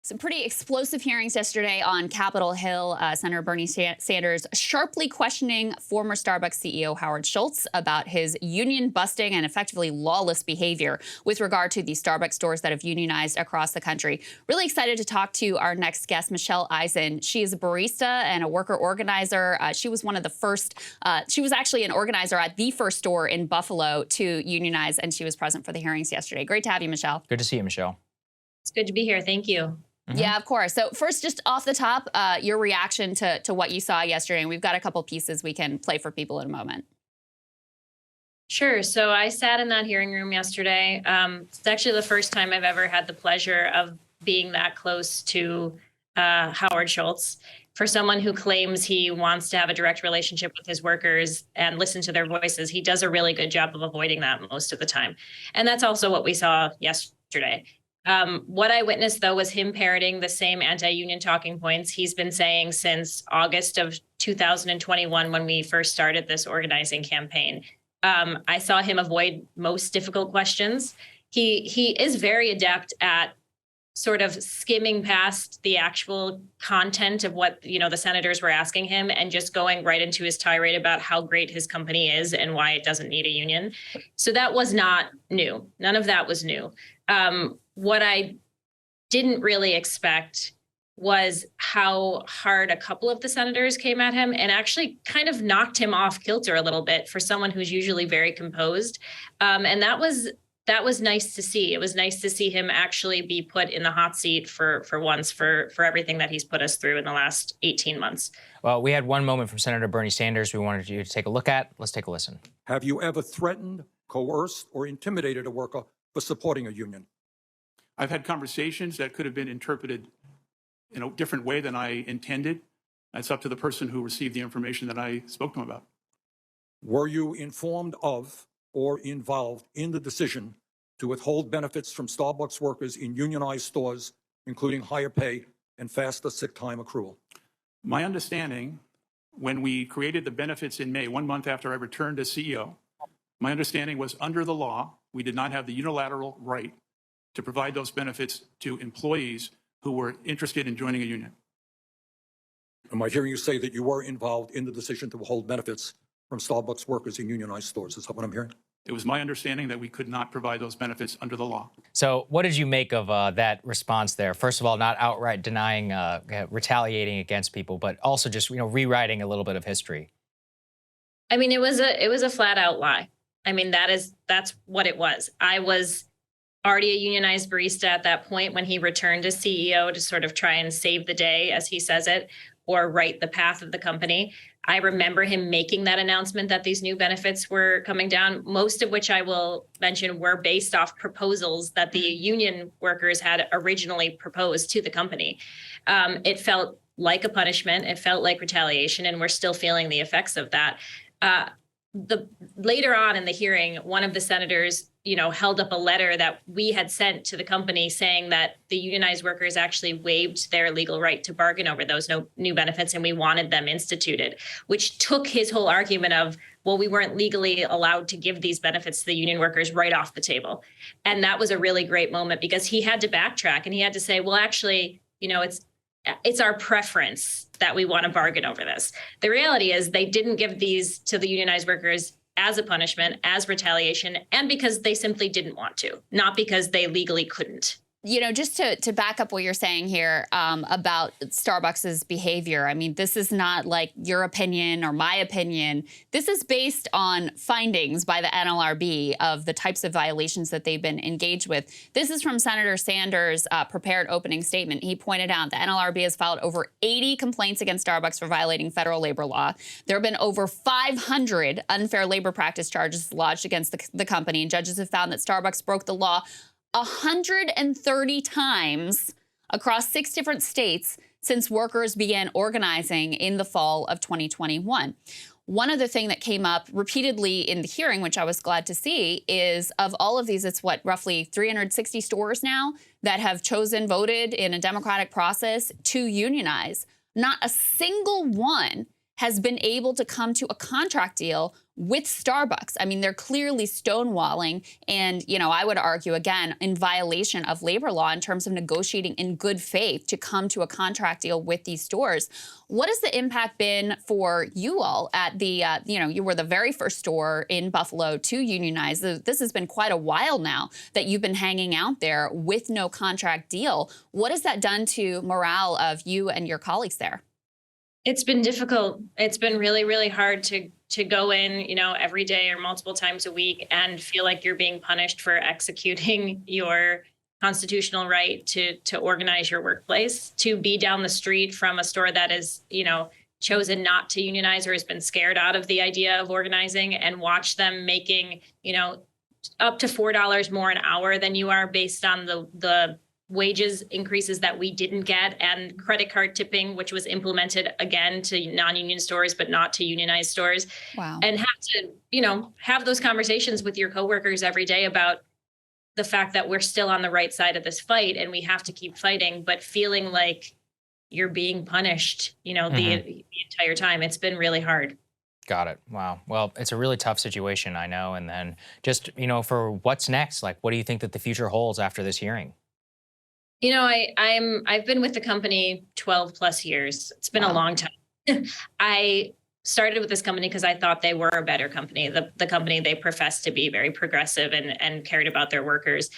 Some pretty explosive hearings yesterday on Capitol Hill. Senator Bernie Sanders sharply questioning former Starbucks CEO Howard Schultz about his union busting and effectively lawless behavior with regard to the Starbucks stores that have unionized across the country. Really excited to talk to our next guest, Michelle Eisen. She is a barista and a worker organizer. She was one of the first, she was actually an organizer at the first store in Buffalo to unionize, and she was present for the hearings yesterday. Great to have you, Michelle. Good to see you, Michelle. It's good to be here. Thank you. Yeah, of course. So first, just off the top, your reaction to what you saw yesterday. And we've got a couple pieces we can play for people in a moment. Sure. So I sat in that hearing room yesterday. It's actually the first time I've ever had the pleasure of being that close to Howard Schultz. For someone who claims he wants to have a direct relationship with his workers and listen to their voices, he does a really good job of avoiding that most of the time. And that's also what we saw yesterday. What I witnessed, though, was him parroting the same anti-union talking points he's been saying since August of 2021 when we first started this organizing campaign. I saw him avoid most difficult questions. He is very adept at sort of skimming past the actual content of what, the senators were asking him and just going right into his tirade about how great his company is and why it doesn't need a union. So that was not new. None of that was new. What I didn't really expect was how hard a couple of the senators came at him and actually kind of knocked him off kilter a little bit for someone who's usually very composed. And that was nice to see. It was nice to see him actually be put in the hot seat for once for everything that he's put us through in the last 18 months. Well, we had one moment from Senator Bernie Sanders we wanted you to take a look at. Let's take a listen. Have you ever threatened, coerced, or intimidated a worker for supporting a union? I've had conversations that could have been interpreted in a different way than I intended. That's up to the person who received the information that I spoke to him about. Were you informed of or involved in the decision to withhold benefits from Starbucks workers in unionized stores, including higher pay and faster sick time accrual? My understanding, when we created the benefits in May, 1 month after I returned as CEO, my understanding was under the law, we did not have the unilateral right to provide those benefits to employees who were interested in joining a union. Am I hearing you say that you were involved in the decision to withhold benefits from Starbucks workers in unionized stores? Is that what I'm hearing? It was my understanding that we could not provide those benefits under the law. So what did you make of that response there? First of all, not outright denying, retaliating against people, but also just, rewriting a little bit of history. I mean, it was a flat out lie. I mean, that's what it was. I was already a unionized barista at that point when he returned as CEO to sort of try and save the day, as he says it, or right the path of the company. I remember him making that announcement that these new benefits were coming down, most of which I will mention were based off proposals that the union workers had originally proposed to the company. It felt like a punishment. It felt like retaliation, and we're still feeling the effects of that. Later on in the hearing, one of the senators, held up a letter that we had sent to the company saying that the unionized workers actually waived their legal right to bargain over those new benefits, and we wanted them instituted, which took his whole argument of, well, we weren't legally allowed to give these benefits to the union workers right off the table. And that was a really great moment because he had to backtrack and he had to say, well, actually, it's our preference that we want to bargain over this. The reality is they didn't give these to the unionized workers as a punishment, as retaliation, and because they simply didn't want to, not because they legally couldn't. Just to back up what you're saying here about Starbucks's behavior, I mean, this is not like your opinion or my opinion. This is based on findings by the NLRB of the types of violations that they've been engaged with. This is from Senator Sanders' prepared opening statement. He pointed out the NLRB has filed over 80 complaints against Starbucks for violating federal labor law. There have been over 500 unfair labor practice charges lodged against the company, and judges have found that Starbucks broke the law 130 times across 6 different states since workers began organizing in the fall of 2021. One other thing that came up repeatedly in the hearing, which I was glad to see, is of all of these, it's roughly 360 stores now that have voted in a democratic process to unionize. Not a single one has been able to come to a contract deal with Starbucks. I mean, they're clearly stonewalling and, you know, I would argue again in violation of labor law in terms of negotiating in good faith to come to a contract deal with these stores. What has the impact been for you all at the, you know, you were the very first store in Buffalo to unionize. This has been quite a while now that you've been hanging out there with no contract deal. What has that done to morale of you and your colleagues there? It's been difficult. It's been really, really hard to go in, you know, every day or multiple times a week and feel like you're being punished for executing your constitutional right to organize your workplace, to be down the street from a store that is, you know, chosen not to unionize or has been scared out of the idea of organizing, and watch them making, you know, up to $4 more an hour than you are based on the wages increases that we didn't get, and credit card tipping, which was implemented again to non-union stores, but not to unionized stores. Wow. And have to, you know, have those conversations with your coworkers every day about the fact that we're still on the right side of this fight and we have to keep fighting, but feeling like you're being punished, you know, the entire time. It's been really hard. Got it. Wow. Well, it's a really tough situation, I know. And then just, you know, for what's next, like, what do you think that the future holds after this hearing? You know, I've been with the company 12 plus years. It's been a long time. I started with this company because I thought they were a better company. The company they professed to be very progressive and cared about their workers.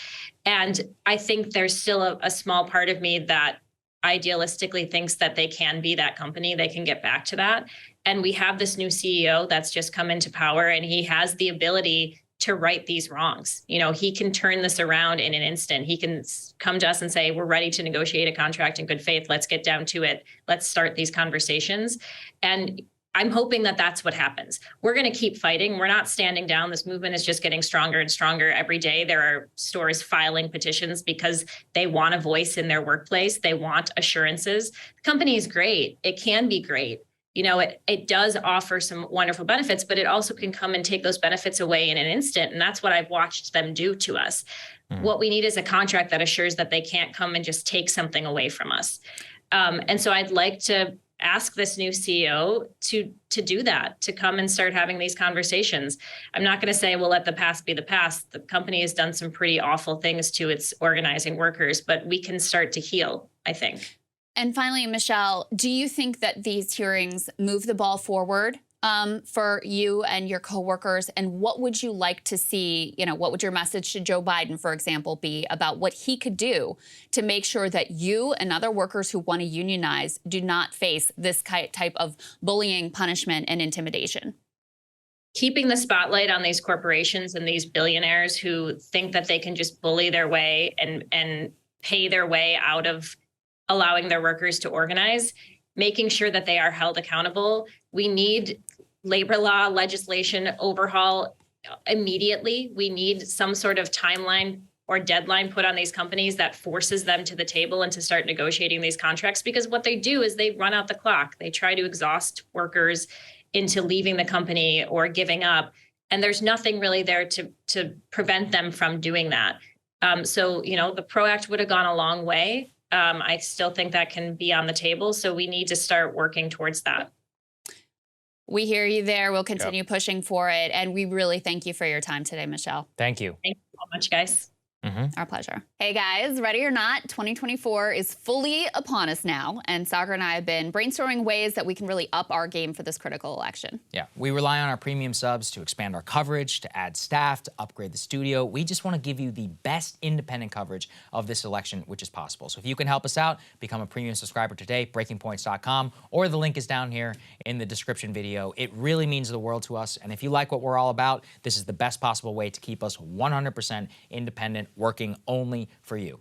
And I think there's still a small part of me that idealistically thinks that they can be that company. They can get back to that. And we have this new CEO that's just come into power, and he has the ability to right these wrongs. You know, he can turn this around in an instant. He can come to us and say, we're ready to negotiate a contract in good faith. Let's get down to it. Let's start these conversations. And I'm hoping that that's what happens. We're going to keep fighting. We're not standing down. This movement is just getting stronger and stronger every day. There are stores filing petitions because they want a voice in their workplace. They want assurances. The company is great. It can be great. You know, it does offer some wonderful benefits, but it also can come and take those benefits away in an instant. And that's what I've watched them do to us. What we need is a contract that assures that they can't come and just take something away from us. And so I'd like to ask this new CEO to do that, to come and start having these conversations. I'm not going to say, well, let the past be the past. The company has done some pretty awful things to its organizing workers, but we can start to heal, I think. And finally, Michelle, do you think that these hearings move the ball forward for you and your coworkers? And what would you like to see? You know, what would your message to Joe Biden, for example, be about what he could do to make sure that you and other workers who want to unionize do not face this type of bullying, punishment, and intimidation? Keeping the spotlight on these corporations and these billionaires who think that they can just bully their way and pay their way out of allowing their workers to organize, making sure that they are held accountable. We need labor law legislation overhaul immediately. We need some sort of timeline or deadline put on these companies that forces them to the table and to start negotiating these contracts, because what they do is they run out the clock. They try to exhaust workers into leaving the company or giving up. And there's nothing really there to prevent them from doing that. So, you know, the PRO Act would have gone a long way. I still think that can be on the table. So we need to start working towards that. We hear you there. We'll continue pushing for it. And we really thank you for your time today, Michelle. Thank you. Thank you so much, guys. Our pleasure. Hey guys, ready or not, 2024 is fully upon us now. And Saagar and I have been brainstorming ways that we can really up our game for this critical election. Yeah, we rely on our premium subs to expand our coverage, to add staff, to upgrade the studio. We just want to give you the best independent coverage of this election, which is possible. So if you can help us out, become a premium subscriber today, breakingpoints.com, or the link is down here in the description video. It really means the world to us. And if you like what we're all about, this is the best possible way to keep us 100% independent, working only for you.